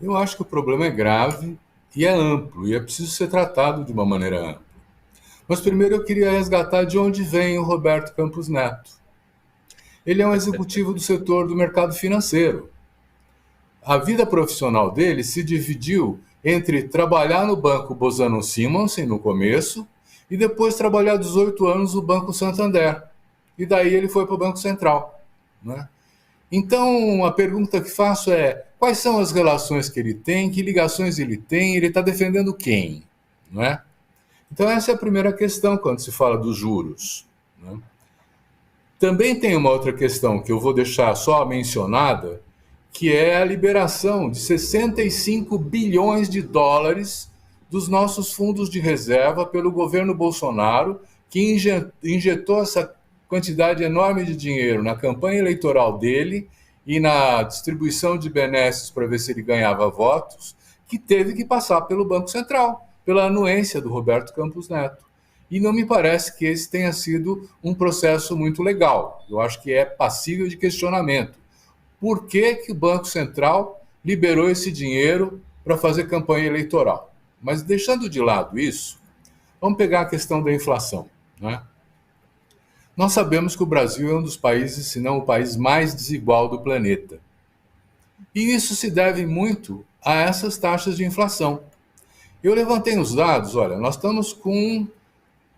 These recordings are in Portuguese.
Eu acho que o problema é grave e é amplo, e é preciso ser tratado de uma maneira ampla. Mas primeiro eu queria resgatar de onde vem o Roberto Campos Neto. Ele é um executivo do setor do mercado financeiro. A vida profissional dele se dividiu entre trabalhar no Banco Bozano Simonsen no começo e depois trabalhar 18 anos no Banco Santander. E daí ele foi para o Banco Central, né? Então, a pergunta que faço é: quais são as relações que ele tem, que ligações ele tem, ele está defendendo quem? Não é? Então, essa é a primeira questão quando se fala dos juros, né? Também tem uma outra questão que eu vou deixar só mencionada, que é a liberação de 65 bilhões de dólares dos nossos fundos de reserva pelo governo Bolsonaro, que injetou essa quantidade enorme de dinheiro na campanha eleitoral dele e na distribuição de benesses para ver se ele ganhava votos, que teve que passar pelo Banco Central, pela anuência do Roberto Campos Neto. E não me parece que esse tenha sido um processo muito legal. Eu acho que é passível de questionamento. Por que que o Banco Central liberou esse dinheiro para fazer campanha eleitoral? Mas deixando de lado isso, vamos pegar a questão da inflação, né? Nós sabemos que o Brasil é um dos países, se não o país mais desigual do planeta. E isso se deve muito a essas taxas de inflação. Eu levantei os dados, olha, nós estamos com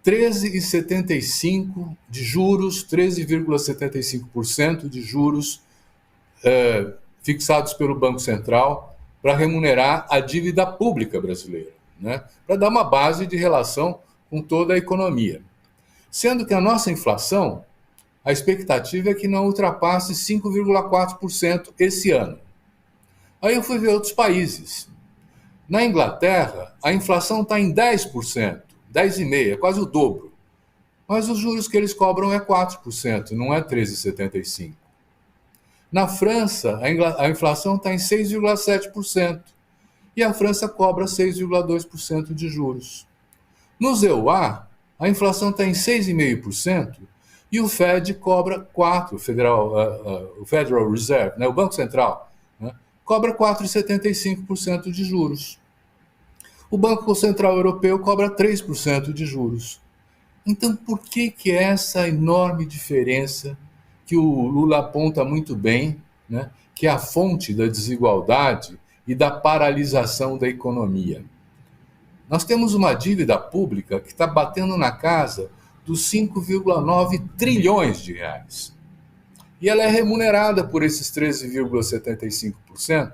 13,75% de juros, 13,75% de juros fixados pelo Banco Central para remunerar a dívida pública brasileira, né? Para dar uma base de relação com toda a economia. Sendo que a nossa inflação, a expectativa é que não ultrapasse 5,4% esse ano. Aí eu fui ver outros países. Na Inglaterra, a inflação está em 10%, 10,5%, é quase o dobro. Mas os juros que eles cobram é 4%, não é 13,75%. Na França, a inflação está em 6,7% e a França cobra 6,2% de juros. No EUA, a inflação está em 6,5% e o Fed cobra 4%, o Federal Reserve, né, o Banco Central, né, cobra 4,75% de juros. O Banco Central Europeu cobra 3% de juros. Então, por que é essa enorme diferença que o Lula aponta muito bem, né, que é a fonte da desigualdade e da paralisação da economia? Nós temos uma dívida pública que está batendo na casa dos 5,9 trilhões de reais. E ela é remunerada por esses 13,75%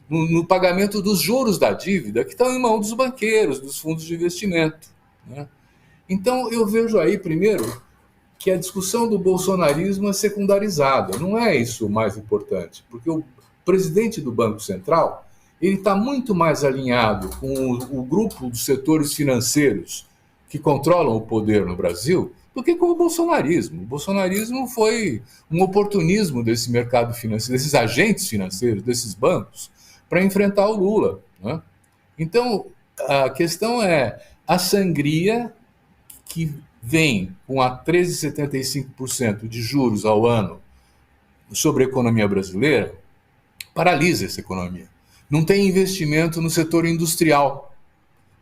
no pagamento dos juros da dívida, que estão em mão dos banqueiros, dos fundos de investimento, né? Então, eu vejo aí, primeiro, que a discussão do bolsonarismo é secundarizada. Não é isso o mais importante, porque o presidente do Banco Central ele está muito mais alinhado com o grupo dos setores financeiros que controlam o poder no Brasil do que com o bolsonarismo. O bolsonarismo foi um oportunismo desse mercado financeiro, desses agentes financeiros, desses bancos, para enfrentar o Lula, né? Então, a questão é a sangria que vem com a 13,75% de juros ao ano sobre a economia brasileira, paralisa essa economia. Não tem investimento no setor industrial,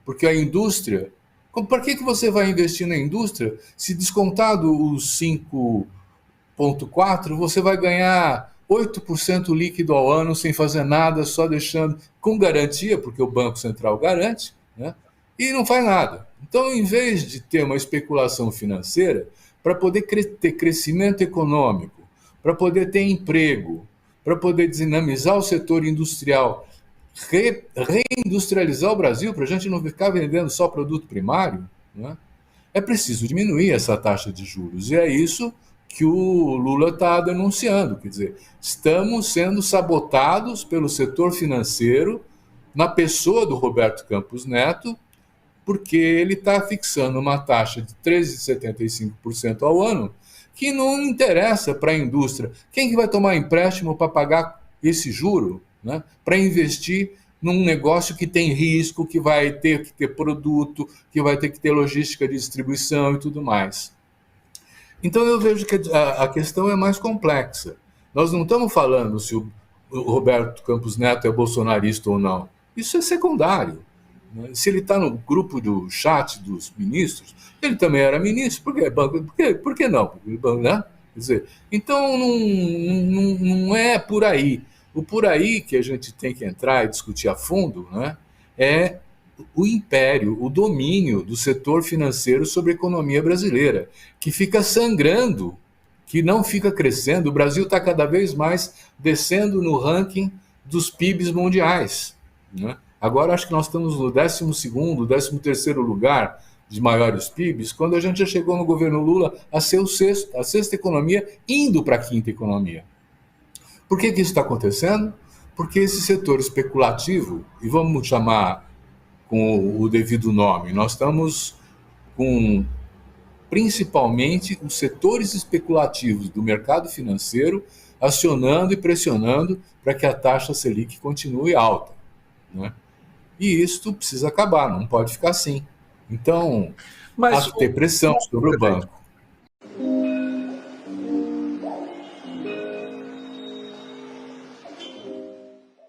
porque a indústria... Por que você vai investir na indústria se descontado os 5,4%, você vai ganhar 8% líquido ao ano sem fazer nada, só deixando com garantia, porque o Banco Central garante, né? E não faz nada. Então, em vez de ter uma especulação financeira, para poder ter crescimento econômico, para poder ter emprego, para poder dinamizar o setor industrial, reindustrializar o Brasil, para a gente não ficar vendendo só produto primário, né? É preciso diminuir essa taxa de juros. E é isso que o Lula está denunciando. Quer dizer, estamos sendo sabotados pelo setor financeiro, na pessoa do Roberto Campos Neto, porque ele está fixando uma taxa de 13,75% ao ano, que não interessa para a indústria. Quem que vai tomar empréstimo para pagar esse juro, né, para investir num negócio que tem risco, que vai ter que ter produto, que vai ter que ter logística de distribuição e tudo mais? Então eu vejo que a questão é mais complexa. Nós não estamos falando se o Roberto Campos Neto é bolsonarista ou não. Isso é secundário. Se ele está no grupo do chat dos ministros, ele também era ministro. Por que não? Né? Quer dizer, então não é por aí. O por aí que a gente tem que entrar e discutir a fundo, né, é o império, o domínio do setor financeiro sobre a economia brasileira, que fica sangrando, que não fica crescendo. O Brasil está cada vez mais descendo no ranking dos PIBs mundiais, né? Agora acho que nós estamos no 12º, 13º lugar de maiores PIBs, quando a gente já chegou no governo Lula a ser a sexta economia, indo para a quinta economia. Por que isso está acontecendo? Porque esse setor especulativo, e vamos chamar com o devido nome, nós estamos com principalmente os setores especulativos do mercado financeiro acionando e pressionando para que a taxa Selic continue alta, né? E isso precisa acabar, não pode ficar assim. Então, há Mas que ter pressão sobre o banco.